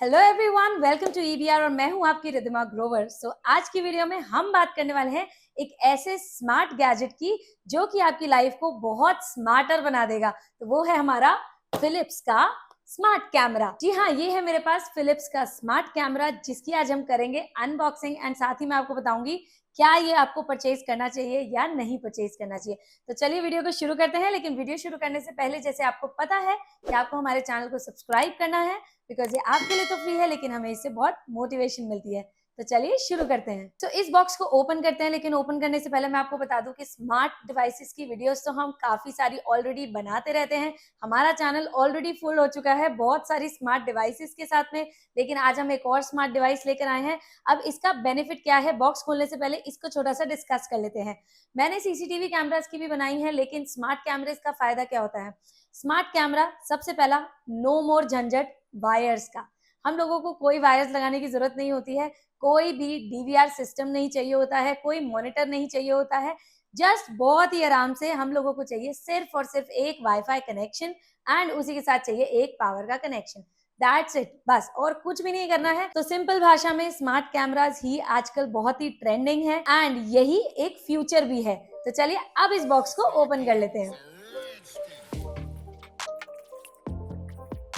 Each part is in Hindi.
Hello everyone, welcome to EBR और मैं हूं आपकी रिद्धिमा ग्रोवर। आज की वीडियो में हम बात करने वाले हैं एक ऐसे स्मार्ट गैजेट की जो कि आपकी लाइफ को बहुत स्मार्टर बना देगा। तो वो है हमारा फिलिप्स का स्मार्ट कैमरा। जी हाँ, ये है मेरे पास फिलिप्स का स्मार्ट कैमरा जिसकी आज हम करेंगे अनबॉक्सिंग एंड साथ ही मैं आपको बताऊंगी क्या ये आपको परचेज करना चाहिए या नहीं परचेज करना चाहिए। तो चलिए वीडियो को शुरू करते हैं। लेकिन वीडियो शुरू करने से पहले जैसे आपको पता है कि आपको हमारे चैनल को सब्सक्राइब करना है बिकॉज ये आपके लिए तो फ्री है लेकिन हमें इससे बहुत मोटिवेशन मिलती है। तो चलिए शुरू करते हैं। तो इस बॉक्स को ओपन करते हैं, लेकिन ओपन करने से पहले मैं आपको बता दूं कि स्मार्ट डिवाइसेस की वीडियोस तो हम काफी सारी ऑलरेडी बनाते रहते हैं। हमारा चैनल ऑलरेडी फुल हो चुका है बहुत सारी स्मार्ट डिवाइसेस के साथ में, लेकिन आज हम एक और स्मार्ट डिवाइस लेकर आए हैं। अब इसका बेनिफिट क्या है, बॉक्स खोलने से पहले इसको छोटा सा डिस्कस कर लेते हैं। मैंने सीसीटीवी कैमरास की भी बनाई है, लेकिन स्मार्ट कैमरेस का फायदा क्या होता है। स्मार्ट कैमरा सबसे पहला, नो मोर झंझट वायर्स का। हम लोगों को कोई वायर्स लगाने की जरूरत नहीं होती है, कोई भी डीवीआर सिस्टम नहीं चाहिए होता है, कोई मॉनिटर नहीं चाहिए होता है। जस्ट बहुत ही आराम से हम लोगों को चाहिए सिर्फ और सिर्फ एक वाईफाई कनेक्शन एंड उसी के साथ चाहिए एक पावर का कनेक्शन। दैट्स इट, बस और कुछ भी नहीं करना है। तो सिंपल भाषा में स्मार्ट कैमरास ही आजकल बहुत ही ट्रेंडिंग है एंड यही एक फ्यूचर भी है। तो चलिए अब इस बॉक्स को ओपन कर लेते हैं।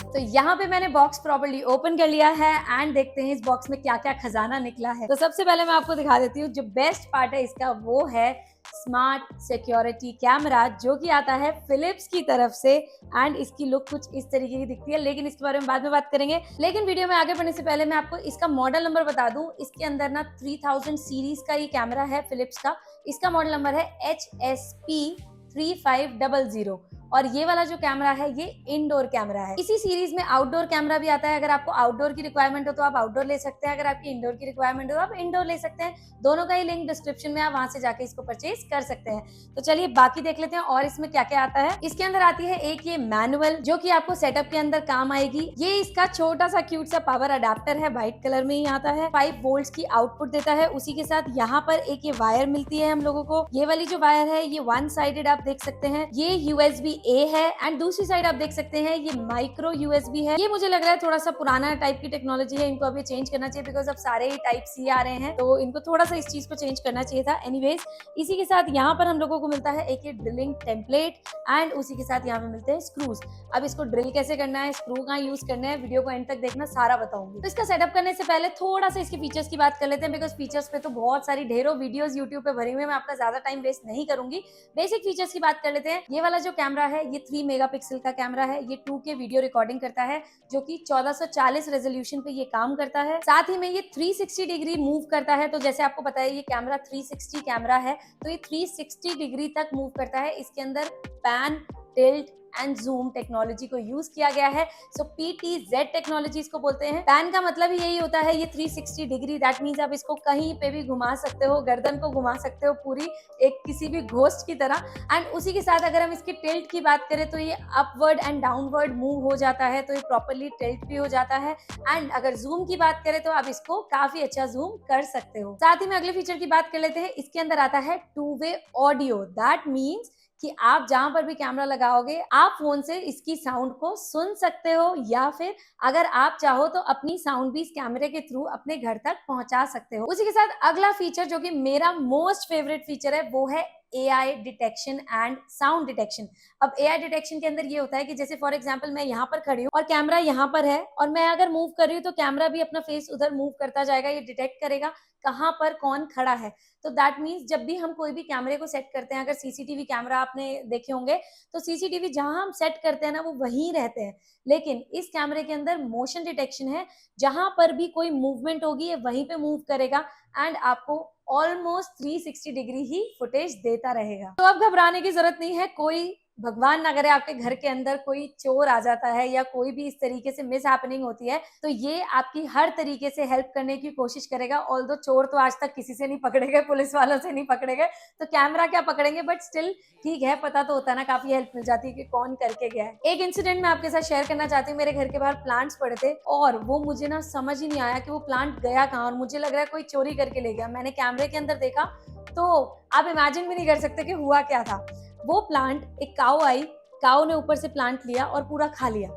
तो यहाँ पे मैंने बॉक्स प्रॉपर्ली ओपन कर लिया है एंड देखते हैं इस बॉक्स में क्या क्या खजाना निकला है। तो सबसे पहले मैं आपको दिखा देती हूँ जो बेस्ट पार्ट है इसका, वो है स्मार्ट सिक्योरिटी कैमरा जो कि आता है फिलिप्स की तरफ से एंड इसकी लुक कुछ इस तरीके की दिखती है, लेकिन इसके बारे में बाद में बात करेंगे। लेकिन वीडियो में आगे बढ़ने से पहले मैं आपको इसका मॉडल नंबर बता दूं। इसके अंदर ना 3000 सीरीज का ये कैमरा है फिलिप्स का। इसका मॉडल नंबर है HSP3500 और ये वाला जो कैमरा है ये इंडोर कैमरा है। इसी सीरीज में आउटडोर कैमरा भी आता है। अगर आपको आउटडोर की रिक्वायरमेंट हो तो आप आउटडोर ले सकते हैं, अगर आपकी इंडोर की रिक्वायरमेंट हो तो आप इंडोर ले सकते हैं। दोनों का ही लिंक डिस्क्रिप्शन में, आप वहां से जाके इसको परचेज कर सकते हैं। तो चलिए बाकी देख लेते हैं और इसमें क्या क्या आता है। इसके अंदर आती है एक ये मैनुअल जो कि आपको सेटअप के अंदर काम आएगी। ये इसका छोटा सा क्यूट सा पावर अडेप्टर है, व्हाइट कलर में ही आता है। 5 वोल्ट की आउटपुट देता है। उसी के साथ यहाँ पर एक ये वायर मिलती है हम लोगों को। ये वाली जो वायर है ये वन साइडेड आप देख सकते हैं, ये USB-A है एंड दूसरी साइड आप देख सकते हैं ये माइक्रो USB है। ये मुझे लग रहा है थोड़ा सा पुराना टाइप की टेक्नोलॉजी है, इनको अभी चेंज करना चाहिए बिकॉज अब सारे ही टाइप सी आ रहे हैं, तो इनको थोड़ा सा इस चीज को चेंज करना चाहिए था। एनीवेज, इसी के साथ यहाँ पर हम लोगों को मिलता है एक ये ड्रिलिंग टेम्पलेट एंड उसी के साथ यहाँ पे मिलते हैं स्क्रूज। अब इसको ड्रिल कैसे करना है, स्क्रू कहाँ यूज करना है, वीडियो को एंड तक देखना, सारा बताऊंगी। तो इसका सेटअप करने से पहले थोड़ा सा इसके फीचर्स की बात कर लेते हैं बिकॉज फीचर्स पे तो बहुत सारी ढेरों वीडियोस यूट्यूब पे भरी हुई, मैं आपका ज्यादा टाइम वेस्ट नहीं करूंगी। बेसिक फीचर्स की बात कर लेते हैं। ये वाला जो कैमरा है ये 3 मेगापिक्सल का कैमरा है। ये 2K वीडियो रिकॉर्डिंग करता है जो कि 1440 रेजोल्यूशन पे ये काम करता है। साथ ही में ये 360 डिग्री मूव करता है। तो जैसे आपको पता है ये कैमरा 360 कैमरा है, तो ये 360 डिग्री तक मूव करता है। इसके अंदर pan, tilt and zoom technology को यूज किया गया है। सो PTZ टेक्नोलॉजी इसको बोलते हैं। पैन का मतलब ही यही होता है ये 360 डिग्री, दैट मींस आप इसको कहीं पे भी घुमा सकते हो, गर्दन को घुमा सकते हो पूरी एक किसी भी घोस्ट की तरह। एंड उसी के साथ अगर हम इसकी टिल्ट की बात करें तो ये अपवर्ड एंड डाउनवर्ड मूव हो जाता है, तो ये प्रॉपरली टिल्ट भी हो जाता है। एंड अगर जूम की बात करें तो आप इसको काफी अच्छा जूम कर सकते हो। साथ ही में अगले फीचर की बात कर लेते हैं। इसके अंदर आता है 2-वे ऑडियो, दैट मीन्स कि आप जहां पर भी कैमरा लगाओगे आप फोन से इसकी साउंड को सुन सकते हो, या फिर अगर आप चाहो तो अपनी साउंड भी इस कैमरे के थ्रू अपने घर तक पहुंचा सकते हो। उसी के साथ अगला फीचर जो कि मेरा मोस्ट फेवरेट फीचर है वो है AI detection and sound detection. अब AI डिटेक्शन के अंदर ये होता है कि जैसे फॉर एग्जांपल मैं यहाँ पर खड़ी हूँ और कैमरा यहाँ पर है और मैं अगर मूव कर रही हूँ तो कैमरा भी अपना फेस उधर मूव करता जाएगा। ये डिटेक्ट करेगा कहाँ पर कौन खड़ा है। तो दैट मीन्स जब भी हम कोई भी कैमरे को सेट करते हैं, अगर सीसीटीवी कैमरा आपने देखे होंगे तो सीसीटीवी जहां हम सेट करते हैं ना वो वहीं रहते हैं, लेकिन इस कैमरे के अंदर मोशन डिटेक्शन है। जहां पर भी कोई मूवमेंट होगी ये वहीं पे मूव करेगा एंड आपको ऑलमोस्ट 360 डिग्री ही फुटेज देता रहेगा। तो अब घबराने की जरूरत नहीं है। कोई भगवान ना करे आपके घर के अंदर कोई चोर आ जाता है या कोई भी इस तरीके से मिस हैपनिंग होती है तो ये आपकी हर तरीके से हेल्प करने की कोशिश करेगा। ऑल्दो चोर तो आज तक किसी से नहीं पकड़े गए, पुलिस वालों से नहीं पकड़े गए, तो कैमरा क्या पकड़ेंगे, बट स्टिल ठीक है, पता तो होता है ना, काफी हेल्प मिल जाती है कि कौन करके गया है। एक इंसिडेंट मैं आपके साथ शेयर करना चाहती हूँ। मेरे घर के बाहर प्लांट्स पड़े थे और वो मुझे ना समझ ही नहीं आया कि वो प्लांट गया कहाँ, और मुझे लग रहा है कोई चोरी करके ले गया। मैंने कैमरे के अंदर देखा तो आप इमेजिन भी नहीं कर सकते कि हुआ क्या था। वो प्लांट, एक काऊ आई, काऊ ने ऊपर से प्लांट लिया और पूरा खा लिया।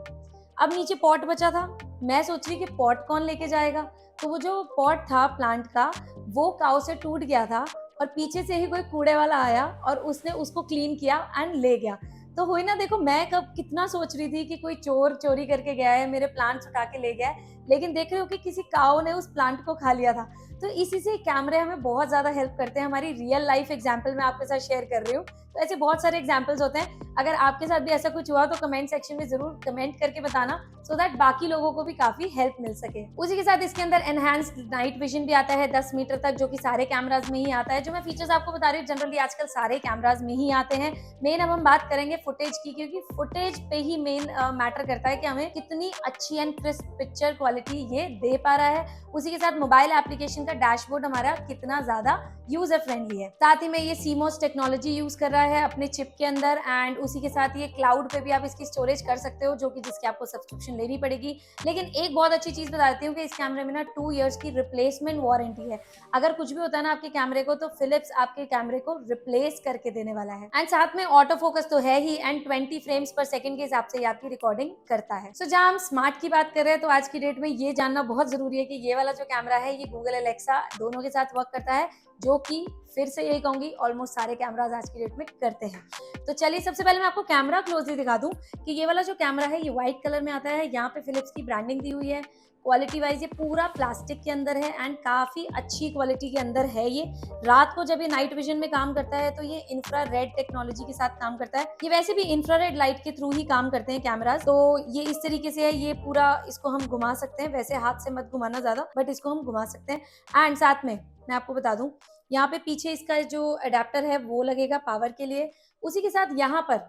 अब नीचे पॉट बचा था, मैं सोच रही कि पॉट कौन लेके जाएगा, तो वो जो पॉट था प्लांट का वो काऊ से टूट गया था और पीछे से ही कोई कूड़े वाला आया और उसने उसको क्लीन किया एंड ले गया। तो हुई ना, देखो मैं कब कितना सोच रही थी कि कोई चोर चोरी करके गया है, मेरे प्लांट्स उठा के ले गया है, लेकिन देख रहे हो कि किसी काऊ ने उस प्लांट को खा लिया था। तो इसी से कैमरे हमें बहुत ज्यादा हेल्प करते हैं। हमारी रियल लाइफ एग्जाम्पल मैं आपके साथ शेयर कर रही हूँ। तो ऐसे बहुत सारे एग्जाम्पल्स होते हैं। अगर आपके साथ भी ऐसा कुछ हुआ तो कमेंट सेक्शन में जरूर कमेंट करके बताना, सो दैट बाकी लोगों को भी काफी हेल्प मिल सके। उसी के साथ इसके अंदर एनहांस्ड नाइट विजन भी आता है 10 मीटर तक, जो कि सारे कैमराज में ही आता है। जो मैं फीचर्स आपको बता रही हूँ जनरली आजकल सारे कैमराज में ही आते हैं। मेन अब हम बात करेंगे फुटेज की, क्योंकि फुटेज पे ही मेन मैटर करता है कि हमें कितनी अच्छी एंड क्रिस्प पिक्चर क्वालिटी ये दे पा रहा है। उसी के साथ मोबाइल एप्लीकेशन का डैशबोर्ड हमारा कितना ज्यादा यूजर फ्रेंडली है। साथ ही में ये CMOS टेक्नोलॉजी यूज कर रहा है अपने चिप के अंदर, एंड उसी के साथ ये क्लाउड पे भी आप इसकी स्टोरेज कर सकते हो, जो कि जिसकी आपको सब्सक्रिप्शन लेनी पड़ेगी। लेकिन एक बहुत अच्छी चीज बता देती हूँ कि इस कैमरे में ना 2 इयर्स की रिप्लेसमेंट वारंटी है। अगर कुछ भी होता है ना आपके कैमरे को, तो फिलिप्स आपके कैमरे को रिप्लेस करके देने वाला है। एंड साथ में ऑटो फोकस तो है ही, एंड 20 फ्रेम्स पर सेकंड के हिसाब से ये आपकी रिकॉर्डिंग करता है। सो जहां हम स्मार्ट की बात कर रहे हैं, तो आज की डेट में ये जानना बहुत जरूरी है कि ये वाला जो कैमरा है ये गूगल एलेक्सा दोनों के साथ वर्क करता है, जो कि फिर से यही कहूंगी ऑलमोस्ट सारे कैमराज आज की डेट में करते हैं। तो चलिए सबसे पहले मैं आपको कैमरा क्लोजली दिखा दूं कि ये वाला जो कैमरा है ये व्हाइट कलर में आता है। यहाँ पे फिलिप्स की ब्रांडिंग दी हुई है। क्वालिटी वाइज ये पूरा प्लास्टिक के अंदर है एंड काफी अच्छी क्वालिटी के अंदर है। ये रात को जब ये नाइट विजन में काम करता है तो ये इंफ्रारेड टेक्नोलॉजी के साथ काम करता है। ये वैसे भी इंफ्रारेड लाइट के थ्रू ही काम करते हैं कैमराज। तो ये इस तरीके से है, ये पूरा इसको हम घुमा सकते हैं, वैसे हाथ से मत घुमाना ज्यादा, बट इसको हम घुमा सकते हैं। एंड साथ में मैं आपको बता दूं, यहाँ पे पीछे इसका जो अडेप्टर है वो लगेगा पावर के लिए। उसी के साथ यहाँ पर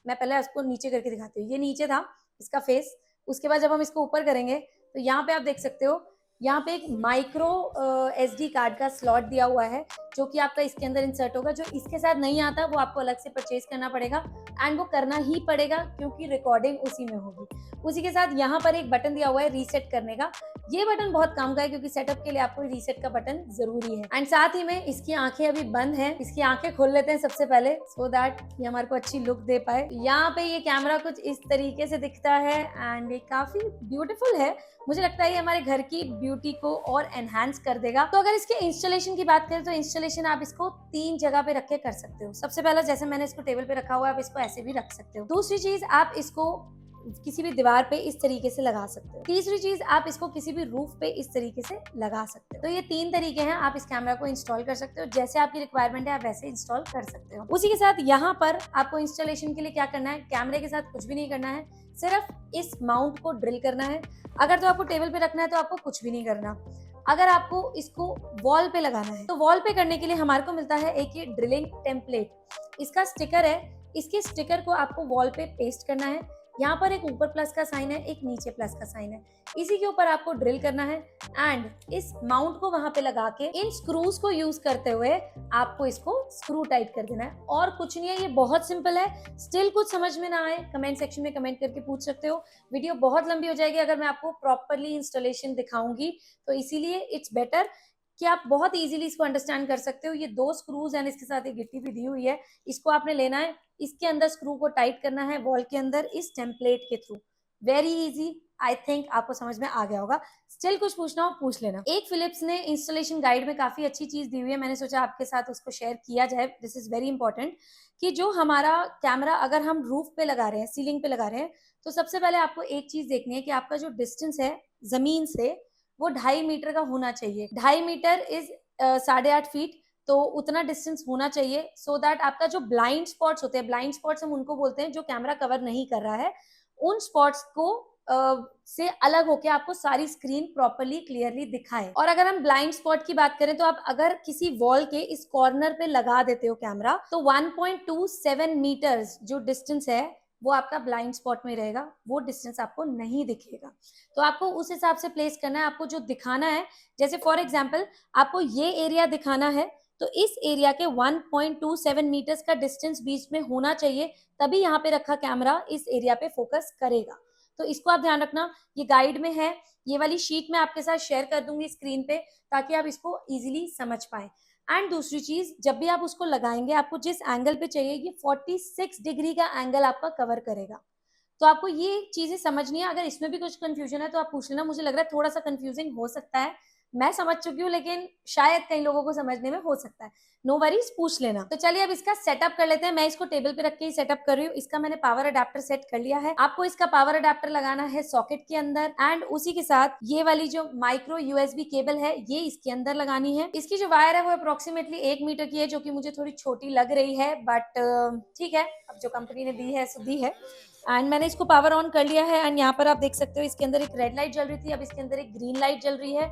मैं पहले इसको नीचे करके दिखाती हूँ। ये नीचे था इसका फेस, उसके बाद जब हम इसको ऊपर करेंगे तो यहाँ पे आप देख सकते हो, यहाँ पे एक माइक्रो SD कार्ड का स्लॉट दिया हुआ है, जो कि आपका इसके अंदर इंसर्ट होगा। जो इसके साथ नहीं आता वो आपको अलग से परचेज करना पड़ेगा, एंड वो करना ही पड़ेगा क्योंकि रिकॉर्डिंग उसी में होगी। उसी के साथ यहाँ पर एक बटन दिया हुआ है रीसेट करने का। ये बटन बहुत काम का है क्योंकि सेटअप के लिए आपको रीसेट का बटन जरूरी है। एंड साथ ही में इसकी आंखें अभी बंद हैं, इसकी आंखें खोल लेते हैं सबसे पहले, सो दैट ये हमारे को अच्छी लुक दे पाए। यहाँ पे ये कैमरा कुछ इस तरीके से दिखता है एंड ये काफी ब्यूटीफुल है। मुझे लगता है ये हमारे घर की ब्यूटी को और एनहांस कर देगा। तो अगर इसके इंस्टॉलेशन की बात करें तो इंस्टॉलेशन आप इसको 3 जगह पे रख के कर सकते हो। सबसे पहला, जैसे मैंने इसको टेबल पे रखा हुआ है, आप इसको ऐसे भी रख सकते हो। दूसरी चीज, आप इसको किसी भी दीवार पे इस तरीके से लगा सकते हो। तीसरी चीज, आप इसको किसी भी रूफ पे इस तरीके से लगा सकते हो। तो ये 3 तरीके हैं, आप इस कैमरा को इंस्टॉल कर सकते हो। जैसे आपकी रिक्वायरमेंट है आप वैसे इंस्टॉल कर सकते हो। उसी के साथ यहाँ पर आपको इंस्टॉलेशन के लिए क्या करना है, कैमरे के साथ कुछ भी नहीं करना है, सिर्फ इस माउंट को ड्रिल करना है। अगर तो आपको टेबल पे रखना है तो आपको कुछ भी नहीं करना। अगर आपको इसको वॉल पे लगाना है तो वॉल पे करने के लिए हमारे को मिलता है एक ये ड्रिलिंग टेम्पलेट। इसका स्टिकर है, इसके स्टिकर को आपको वॉल पे पेस्ट करना है। यहाँ पर एक ऊपर प्लस का साइन है, एक नीचे प्लस का साइन है, इसी के ऊपर आपको ड्रिल करना है एंड इस माउंट को वहां पे लगा के इन स्क्रूज को यूज करते हुए आपको इसको स्क्रू टाइट कर देना है। और कुछ नहीं है, ये बहुत सिंपल है। स्टिल कुछ समझ में ना आए कमेंट सेक्शन में कमेंट करके पूछ सकते हो। वीडियो बहुत लंबी हो जाएगी अगर मैं आपको प्रॉपरली इंस्टॉलेशन दिखाऊंगी, तो इसीलिए इट्स बेटर कि आप बहुत इजीली इसको अंडरस्टैंड कर सकते हो। ये 2 स्क्रूज एंड इसके साथ एक गिट्टी भी दी हुई है, इसको आपने लेना है, इसके अंदर स्क्रू को टाइट करना है वॉल के अंदर इस टेम्पलेट के through. Very easy, I think आपको समझ में आ गया होगा। स्टिल कुछ पूछना हो पूछ लेना। एक फिलिप्स ने इंस्टॉलेशन गाइड में काफी अच्छी चीज दी हुई है, मैंने सोचा आपके साथ उसको शेयर किया जाए। दिस इज वेरी इंपॉर्टेंट कि जो हमारा कैमरा अगर हम रूफ पे लगा रहे हैं, सीलिंग पे लगा रहे हैं, तो सबसे पहले आपको एक चीज देखनी है कि आपका जो डिस्टेंस है जमीन से वो 2.5 मीटर का होना चाहिए। 2.5 मीटर इज 8.5 फीट, तो उतना डिस्टेंस होना चाहिए, सो दैट आपका जो ब्लाइंड स्पॉट्स होते हैं, ब्लाइंड स्पॉट्स हम उनको बोलते हैं जो कैमरा कवर नहीं कर रहा है, उन स्पॉट्स को से अलग होके आपको सारी स्क्रीन प्रॉपर्ली क्लियरली दिखाए। और अगर हम ब्लाइंड स्पॉट की बात करें तो आप अगर किसी वॉल के इस कॉर्नर पे लगा देते हो कैमरा, तो 1.27 मीटर्स जो डिस्टेंस है वो आपका ब्लाइंड स्पॉट में रहेगा, वो डिस्टेंस आपको नहीं दिखेगा। तो आपको उस हिसाब से प्लेस करना है, आपको जो दिखाना है, जैसे फॉर एग्जांपल आपको ये एरिया दिखाना है, तो इस एरिया के 1.27 मीटर्स का डिस्टेंस बीच में होना चाहिए, तभी यहाँ पे रखा कैमरा इस एरिया पे फोकस करेगा। तो इसको आप ध्यान रखना, ये गाइड में है, ये वाली शीट मैं आपके साथ शेयर कर दूंगी स्क्रीन पे ताकि आप इसको इजीली समझ पाए। एंड दूसरी चीज, जब भी आप उसको लगाएंगे आपको जिस एंगल पे चाहिए, ये 46 डिग्री का एंगल आपका कवर करेगा। तो आपको ये चीजें समझनी है। अगर इसमें भी कुछ कंफ्यूजन है तो आप पूछ लेना। मुझे लग रहा है थोड़ा सा कंफ्यूजिंग हो सकता है, मैं समझ चुकी हूँ, लेकिन शायद कई लोगों को समझने में हो सकता है। नो वरीज, पूछ लेना। तो चलिए अब इसका सेटअप कर लेते हैं। मैं इसको टेबल पे रख के ही सेटअप कर रही हूँ। इसका मैंने पावर अडेप्टर सेट कर लिया है। आपको इसका पावर अडेप्टर लगाना है सॉकेट के अंदर, एंड उसी के साथ ये वाली जो माइक्रो यूएसबी केबल है ये इसके अंदर लगानी है। इसकी जो वायर है वो अप्रोक्सीमेटली 1 मीटर की है, जो कि मुझे थोड़ी छोटी लग रही है, बट ठीक है, अब जो कंपनी ने दी है सो दी है। एंड मैंने इसको पावर ऑन कर लिया है, एंड यहाँ पर आप देख सकते हो इसके अंदर एक रेड लाइट जल रही थी, अब इसके अंदर एक ग्रीन लाइट जल रही है,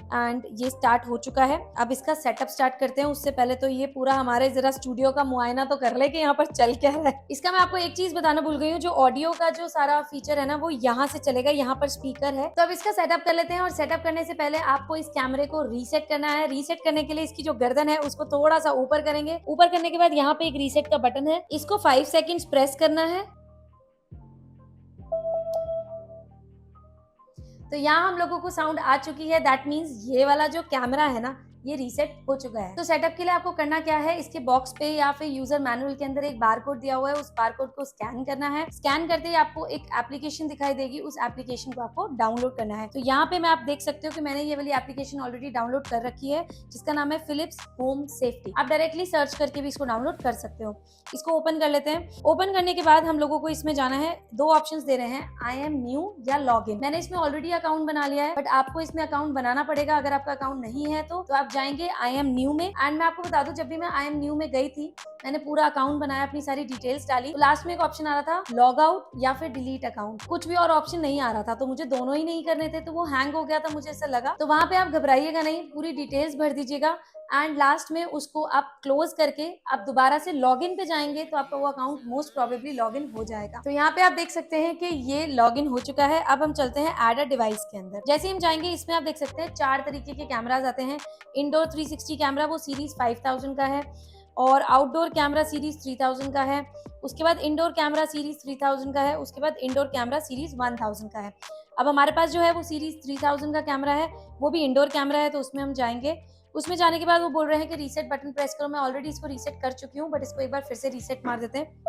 एंड ये स्टार्ट हो चुका है। अब इसका सेटअप स्टार्ट करते हैं। उससे पहले तो ये पूरा हमारे जरा स्टूडियो का मुआयना तो कर ले कि यहाँ पर चल क्या रहा है। इसका मैं आपको एक चीज बताना भूल गई हूँ, जो ऑडियो का जो सारा फीचर है ना वो यहाँ से चलेगा, यहाँ पर स्पीकर है। तो अब इसका सेटअप कर लेते हैं, और सेटअप करने से पहले आपको इस कैमरे को रीसेट करना है। रीसेट करने के लिए इसकी जो गर्दन है उसको थोड़ा सा ऊपर करेंगे। ऊपर करने के बाद यहाँ पे एक रीसेट का बटन है, इसको 5 सेकेंड्स प्रेस करना है। तो यहाँ हम लोगों को साउंड आ चुकी है, दैट मीन्स ये वाला जो कैमरा है ना ये रीसेट हो चुका है। तो सेटअप के लिए आपको करना क्या है, इसके बॉक्स पे या फिर यूजर मैनुअल के अंदर एक बार कोड दिया हुआ है, उस बार कोड को स्कैन करना है। स्कैन करते ही आपको एक एप्लीकेशन दिखाई देगी, उस एप्लीकेशन को आपको डाउनलोड करना है। तो यहाँ पे मैं आप देख सकते हो कि मैंने ये वाली एप्लीकेशन ऑलरेडी डाउनलोड कर रखी है, जिसका नाम है फिलिप्स होम सेफ्टी। आप डायरेक्टली सर्च करके भी इसको डाउनलोड कर सकते हो। इसको ओपन कर लेते हैं। ओपन करने के बाद हम लोगों को इसमें जाना है, 2 ऑप्शंस दे रहे हैं, आई एम न्यू या लॉग इन। मैंने इसमें ऑलरेडी अकाउंट बना लिया है, बट आपको इसमें अकाउंट बनाना पड़ेगा। अगर आपका अकाउंट नहीं है तो आप जाएंगे आई एम न्यू में। एंड मैं आपको बता दूं, जब भी मैं आई एम न्यू में गई थी मैंने पूरा अकाउंट बनाया, अपनी सारी डिटेल्स डाली, तो लास्ट में एक ऑप्शन आ रहा था लॉग आउट या फिर डिलीट अकाउंट, कुछ भी और ऑप्शन नहीं आ रहा था। तो मुझे दोनों ही नहीं करने थे, तो वो हैंग हो गया था, मुझे ऐसा लगा। तो वहां पे आप घबराइएगा नहीं, पूरी डिटेल्स भर दीजिएगा, एंड लास्ट में उसको आप क्लोज करके आप दोबारा से लॉगिन पे जाएंगे तो आपका वो अकाउंट मोस्ट प्रोबेबली लॉगिन हो जाएगा। तो यहाँ पे आप देख सकते हैं कि ये लॉगिन हो चुका है। अब हम चलते हैं ऐड अ डिवाइस के अंदर। जैसे ही हम जाएंगे इसमें आप देख सकते हैं 4 तरीके के कैमराज आते हैं। इंडोर 360 कैमरा वो सीरीज 5000 का है, और आउटडोर कैमरा सीरीज 3000 का है। उसके बाद इंडोर कैमरा सीरीज 3000 का है। उसके बाद इंडोर कैमरा सीरीज 1000 का है। अब हमारे पास जो है वो सीरीज 3000 का कैमरा है, वो भी इंडोर कैमरा है, तो उसमें हम जाएंगे। उसमें जाने के बाद वो बोल रहे हैं कि रीसेट बटन प्रेस करो। मैं ऑलरेडी इसको रीसेट कर चुकी हूँ, बट इसको एक बार फिर से रीसेट मार देते हैं।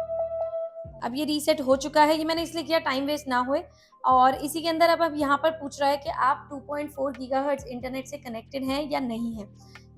अब ये रीसेट हो चुका है, ये मैंने इसलिए किया टाइम वेस्ट ना होए। और इसी के अंदर अब यहाँ पर पूछ रहा है कि आप 2.4 गीगाहर्ट्ज इंटरनेट से कनेक्टेड हैं या नहीं है।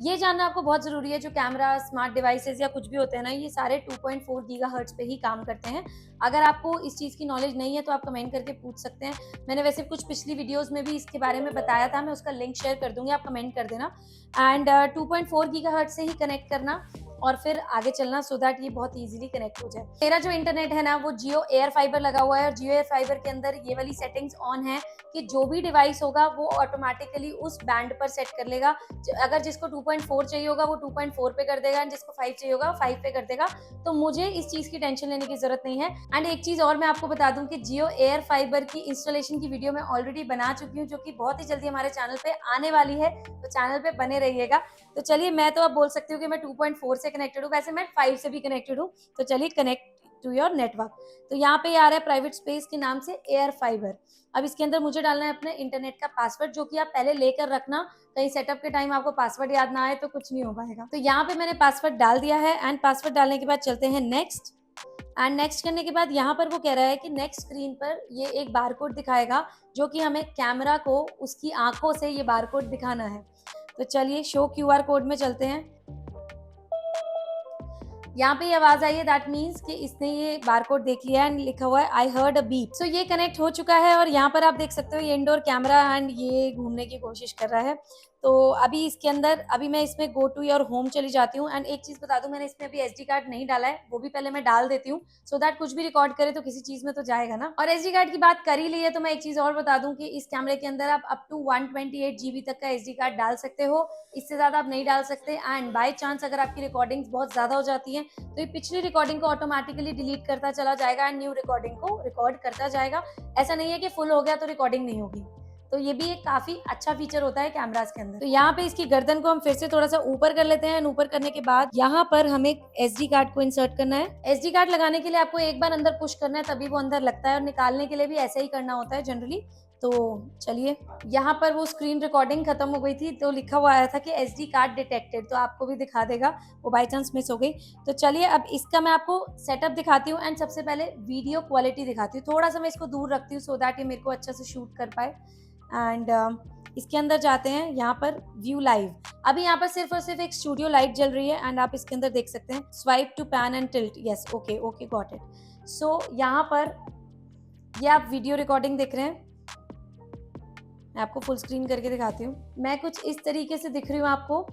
ये जानना आपको बहुत जरूरी है। जो कैमरा, स्मार्ट डिवाइसेस या कुछ भी होते हैं ना, ये सारे 2.4 गीगाहर्ट्ज पे ही काम करते हैं। अगर आपको इस चीज़ की नॉलेज नहीं है तो आप कमेंट करके पूछ सकते हैं। मैंने वैसे कुछ पिछली वीडियोस में भी इसके बारे में बताया था, मैं उसका लिंक शेयर कर दूंगी, आप कमेंट कर देना। एंड 2.4 गीगाहर्ट्ज से ही कनेक्ट करना और फिर आगे चलना, सो दैट ये बहुत इजीली कनेक्ट हो जाए। मेरा जो इंटरनेट है ना वो जियो एयर फाइबर लगा हुआ है, और जियो एयर फाइबर के अंदर ये वाली सेटिंग्स ऑन है कि जो भी डिवाइस होगा वो ऑटोमेटिकली उस बैंड पर सेट कर लेगा। अगर जिसको 2.4 चाहिए होगा वो 2.4 पे कर देगा, एंड जिसको 5 चाहिए होगा 5 पे कर देगा। तो मुझे इस चीज की टेंशन लेने की जरूरत नहीं है। एंड एक चीज और मैं आपको बता दूं कि जियो एयर फाइबर की इंस्टॉलेशन की वीडियो मैं ऑलरेडी बना चुकी हूँ, जो कि बहुत ही जल्दी हमारे चैनल पे आने वाली है, तो चैनल पे बने रहिएगा। तो चलिए, मैं तो अब बोल सकती हूँ कि मैं 2.4 से कनेक्टेड हूँ, वैसे मैं 5 से भी कनेक्टेड हूँ। तो चलिए, कनेक्ट टू योर नेटवर्क। तो यहाँ पे आ रहा है प्राइवेट स्पेस के नाम से एयर फाइबर। अब इसके अंदर मुझे डालना है अपने इंटरनेट का पासवर्ड, जो कि आप पहले लेकर रखना, कहीं सेटअप के टाइम आपको पासवर्ड याद ना आए तो कुछ नहीं हो पाएगा। तो यहाँ पे मैंने पासवर्ड डाल दिया है, एंड पासवर्ड डालने के बाद चलते हैं नेक्स्ट। एंड नेक्स्ट करने के बाद यहाँ पर वो कह रहा है कि नेक्स्ट स्क्रीन पर ये एक बारकोड दिखाएगा, जो कि हमें कैमरा को उसकी आंखों से ये बारकोड दिखाना है। तो चलिए, शो क्यूआर कोड में चलते हैं। यहाँ पे ये आवाज आई है, दैट मीन्स कि इसने ये बारकोड देख लिया एंड लिखा हुआ है आई हर्ड अ बीप। सो ये कनेक्ट हो चुका है, और यहाँ पर आप देख सकते हो ये इंडोर कैमरा एंड ये घूमने की कोशिश कर रहा है। तो अभी इसके अंदर मैं इसमें गो टू योर होम चली जाती हूँ। एंड एक चीज बता दूं, मैंने इसमें अभी एसडी कार्ड नहीं डाला है, वो भी पहले मैं डाल देती हूँ, सो दैट कुछ भी रिकॉर्ड करे तो किसी चीज में तो जाएगा ना। और एसडी कार्ड की बात कर ही ली है तो मैं एक चीज और बता दूं कि इस कैमरे के अंदर आप अप टू 128 GB तक का एसडी कार्ड डाल सकते हो, इससे ज्यादा आप नहीं डाल सकते। एंड बाय चांस अगर आपकी रिकॉर्डिंग बहुत ज्यादा हो जाती है तो ये पिछली रिकॉर्डिंग को ऑटोमेटिकली डिलीट करता चला जाएगा एंड न्यू रिकॉर्डिंग को रिकॉर्ड करता जाएगा। ऐसा नहीं है कि फुल हो गया तो रिकॉर्डिंग नहीं होगी। तो ये भी एक काफी अच्छा फीचर होता है कैमरास के अंदर। तो यहाँ पे इसकी गर्दन को हम फिर से थोड़ा सा ऊपर कर लेते हैं। ऊपर करने के बाद यहाँ पर हमें एसडी कार्ड को इंसर्ट करना है। एसडी कार्ड लगाने के लिए आपको एक बार अंदर पुश करना है, तभी वो अंदर लगता है, और निकालने के लिए भी ऐसा ही करना होता है जनरली। तो चलिए, यहाँ पर वो स्क्रीन रिकॉर्डिंग खत्म हो गई थी तो लिखा हुआ आया था कि SD कार्ड डिटेक्टेड, तो आपको भी दिखा देगा, वो बाई चांस मिस हो गई। तो चलिए अब इसका मैं आपको सेटअप दिखाती हूँ एंड सबसे पहले वीडियो क्वालिटी दिखाती हूँ। थोड़ा सा मैं इसको दूर रखती हूँ सो दैट ये मेरे को अच्छा से शूट कर पाए। एंड इसके अंदर जाते हैं, यहाँ पर व्यू लाइव। अभी यहाँ पर सिर्फ और सिर्फ एक स्टूडियो लाइट जल रही है एंड आप इसके अंदर देख सकते हैं swipe to pan and tilt. Yes, okay okay, got it. So यहाँ पर ये आप वीडियो रिकॉर्डिंग देख रहे हैं, मैं आपको फुल स्क्रीन करके दिखाती हूँ। मैं कुछ इस तरीके से दिख रही हूँ आपको।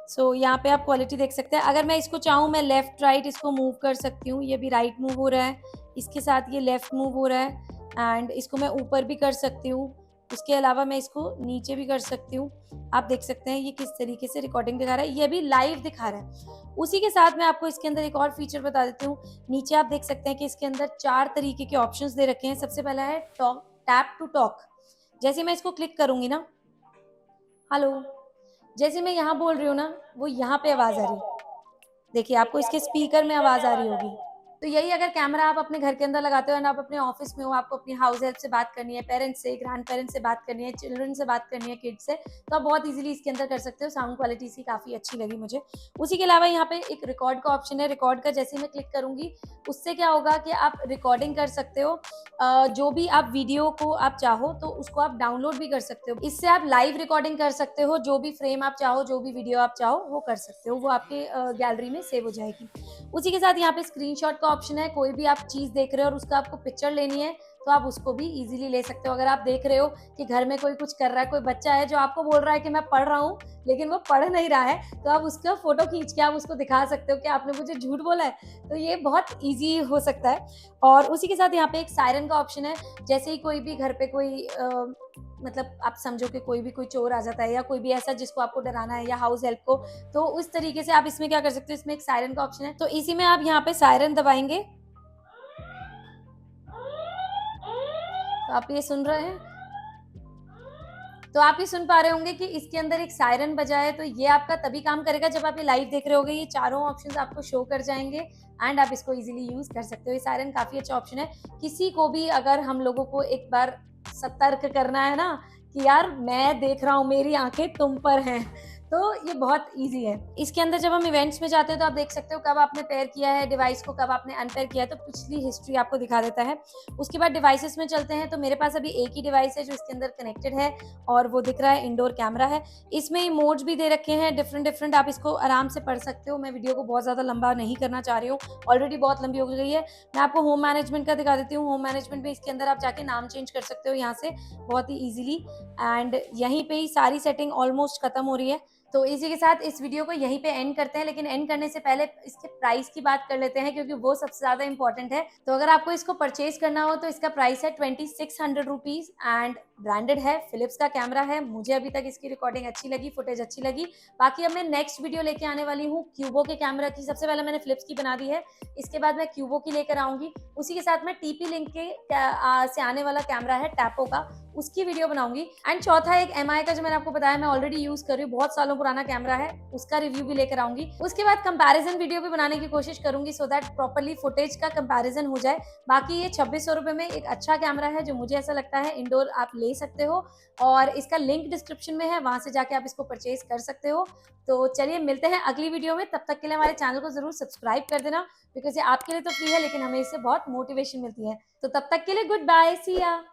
सो यहाँ पे आप क्वालिटी देख सकते हैं। अगर मैं इसको चाहूँ मैं लेफ्ट राइट इसको मूव कर सकती हूँ। ये भी राइट मूव हो रहा है, इसके साथ ये लेफ्ट मूव हो रहा है एंड इसको मैं ऊपर भी कर सकती हूँ। उसके अलावा मैं इसको नीचे भी कर सकती हूँ। आप देख सकते हैं ये किस तरीके से रिकॉर्डिंग दिखा रहा है, ये भी लाइव दिखा रहा है। उसी के साथ मैं आपको इसके अंदर एक और फीचर बता देती हूँ। नीचे आप देख सकते हैं कि इसके अंदर 4 तरीके के ऑप्शंस दे रखे हैं। सबसे पहला है टैप टू टॉक। जैसे मैं इसको क्लिक करूंगी ना, हेलो, जैसे मैं यहाँ बोल रही हूँ ना, वो यहाँ पे आवाज आ रही है। देखिए आपको इसके स्पीकर में आवाज आ रही होगी। तो यही अगर कैमरा आप अपने घर के अंदर लगाते हो एंड आप अपने ऑफिस में हो, आपको अपनी हाउस हेल्प से बात करनी है, पेरेंट्स से, ग्रैंड पेरेंट्स से बात करनी है, चिल्ड्रन से बात करनी है, किड्स से, तो आप बहुत इजीली इसके अंदर कर सकते हो। साउंड क्वालिटी इसकी काफ़ी अच्छी लगी मुझे। उसी के अलावा यहाँ पे एक रिकॉर्ड का ऑप्शन है। रिकॉर्ड का जैसे ही मैं क्लिक करूंगी उससे क्या होगा कि आप रिकॉर्डिंग कर सकते हो। जो भी आप वीडियो को आप चाहो तो उसको आप डाउनलोड भी कर सकते हो। इससे आप लाइव रिकॉर्डिंग कर सकते हो। जो भी फ्रेम आप चाहो, जो भी वीडियो आप चाहो वो कर सकते हो, वो आपके गैलरी में सेव हो जाएगी। उसी के साथ यहाँ पे स्क्रीनशॉट का ऑप्शन है। कोई भी आप चीज़ देख रहे हो और उसका आपको पिक्चर लेनी है तो आप उसको भी इजीली ले सकते हो। अगर आप देख रहे हो कि घर में कोई कुछ कर रहा है, कोई बच्चा है जो आपको बोल रहा है कि मैं पढ़ रहा हूँ लेकिन वो पढ़ नहीं रहा है, तो आप उसका फोटो खींच के आप उसको दिखा सकते हो कि आपने मुझे झूठ बोला है। तो ये बहुत ईजी हो सकता है। और उसी के साथ यहाँ पे एक सायरन का ऑप्शन है। जैसे ही कोई भी घर पे कोई मतलब आप समझो कि कोई भी कोई चोर आ जाता है या कोई भी ऐसा जिसको आपको डराना है या हाउस हेल्प को, तो उस तरीके से आप इसमें क्या कर सकते हो, इसमें एक सायरन का ऑप्शन है। तो इसी में आप यहाँ पे सायरन दबाएंगे तो आप ये सुन रहे हैं, तो आप ये सुन पा रहे होंगे कि इसके अंदर एक सायरन बजा है। तो ये आपका तभी काम करेगा जब आप ये लाइव देख रहे होगे। ये चारों ऑप्शंस आपको शो कर जाएंगे एंड आप इसको इजीली यूज कर सकते हो। ये सायरन काफी अच्छा ऑप्शन है। किसी को भी अगर हम लोगों को एक बार सतर्क करना है ना कि यार मैं देख रहा हूँ, मेरी आंखें तुम पर हैं, तो ये बहुत इजी है। इसके अंदर जब हम इवेंट्स में जाते हैं तो आप देख सकते हो कब आपने पेयर किया है डिवाइस को, कब आपने अनपेयर किया है, तो पिछली हिस्ट्री आपको दिखा देता है। उसके बाद डिवाइसेस में चलते हैं। तो मेरे पास अभी एक ही डिवाइस है जो इसके अंदर कनेक्टेड है और वो दिख रहा है इंडोर कैमरा है। इसमें मोड्स भी दे रखे हैं डिफरेंट डिफरेंट, आप इसको आराम से पढ़ सकते हो। मैं वीडियो को बहुत ज़्यादा लंबा नहीं करना चाह रही हूँ, ऑलरेडी बहुत लंबी हो गई है। मैं आपको होम मैनेजमेंट का दिखा देती हूँ। होम मैनेजमेंट में इसके अंदर आप जाके नाम चेंज कर सकते हो यहाँ से बहुत ही ईजिली एंड यहीं पे ही सारी सेटिंग ऑलमोस्ट खत्म हो रही है। तो इसी के साथ इस वीडियो को यहीं पे एंड करते हैं, लेकिन एंड करने से पहले इसके प्राइस की बात कर लेते हैं क्योंकि वो सबसे ज़्यादा इंपॉर्टेंट है। तो अगर आपको इसको परचेज करना हो तो इसका प्राइस है 2600 रुपीज़ एंड ब्रांडेड है, फिलिप्स का कैमरा है। मुझे अभी तक इसकी रिकॉर्डिंग अच्छी लगी, फुटेज अच्छी लगी। बाकी अब मैं नेक्स्ट वीडियो लेके आने वाली हूँ क्यूबो के कैमरा की। सबसे पहले मैंने फिलिप्स की बना दी है, इसके बाद मैं क्यूबो की लेकर आऊंगी। उसी के साथ मैं टीपी लिंक के से आने वाला कैमरा है टैपो का, उसकी वीडियो बनाऊंगी। एंड चौथा एक एमआई का जो मैंने आपको बताया मैं ऑलरेडी यूज कर रही हूँ, बहुत सालों पुराना कैमरा है, उसका रिव्यू भी लेकर आऊंगी। उसके बाद कंपैरिजन वीडियो भी बनाने की कोशिश करूंगी सो दैट प्रॉपर्ली फुटेज का कंपैरिजन हो जाए। बाकी ये 2600 रुपए में एक अच्छा कैमरा है जो मुझे ऐसा लगता है इंडोर आप ले सकते हो और इसका लिंक डिस्क्रिप्शन में है, वहां से जाके आप इसको परचेज कर सकते हो। तो चलिए मिलते हैं अगली वीडियो में, तब तक के लिए हमारे चैनल को जरूर सब्सक्राइब कर देना बिकॉज ये आपके लिए तो फ्री है लेकिन हमें इससे बहुत मोटिवेशन मिलती है। तो तब तक के लिए गुड बाय, सी या।